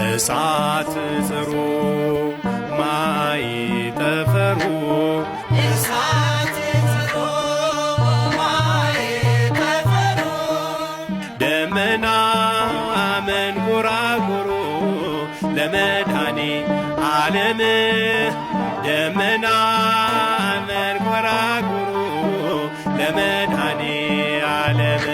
እሳት ጽሩ ማይጠፈሩ እሳት ጽሩ ማይጠፈሩ ደመና መንኰራኵሩ ለመድኃኔ ዓለም ደመና መንኰራኵሩ ለመድኃኔ ዓለም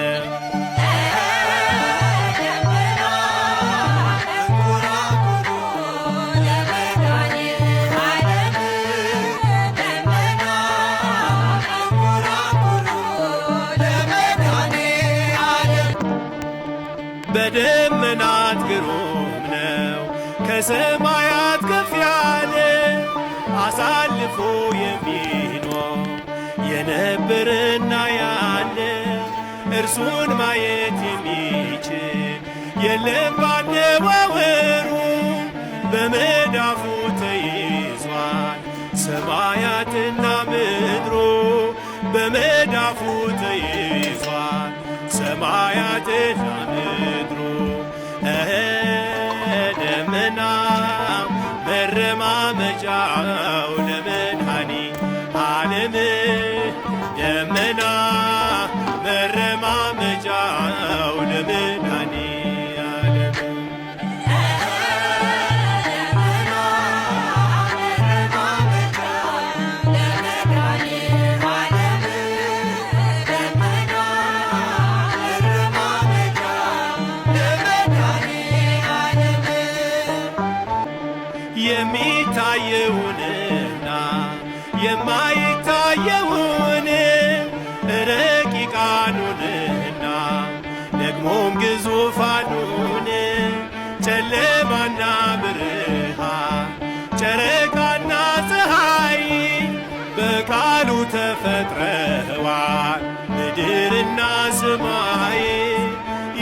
በደመናት ግሩም ነው ከሰማያት ከፍ ያለ አሳልፎ የሚኖር የነበረና ያለ እርሱን ማየት የሚችል የለም ባነዋወሩ በመዳፉ ተይዟል ሰማያትና ምድሩ በመዳፉ ተይዟል ሰማያትና ምድሩ ደመና መረማመጃው ለመድኃኔ ዓለም ደመና መረማመጃው ለመድኃኔ ዓለም የሚታየውንና የማይታየውን ረቂቃኑንና ደግሞም ግዙፋኑን ጨለማና ብርሃን ጨረቃና ፀሐይ በቃሉ ተፈጥረዋል ምድርና ሰማይ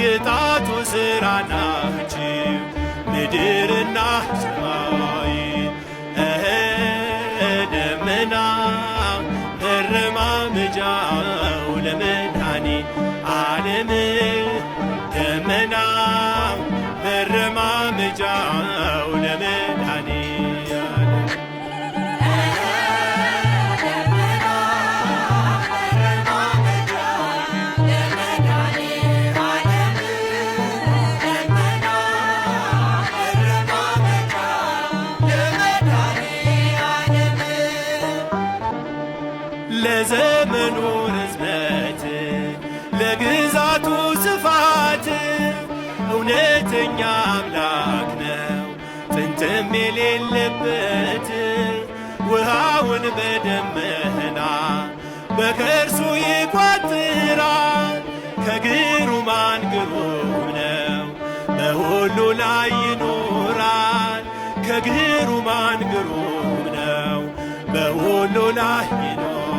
የጣቱ ሥራ ናቸው ምድርና ሰማይ ደመና መረማመጃው ለመድኃኔ ዓለም ደመና መረማመጃው ለመድኃኔ ዓለም ለዘመኑ ርዝመት ለግዛቱ ስፋት እውነተኛ አምላክ ነው ጥንትም የሌለበት ውሃውን በደመና በከርሱ ይቋጥራል ከግሩማን ግሩም ነው በሁሉ ላይ ይኖራል ከግሩማን ግሩም ነው በሁሉ ላይ ይኖራል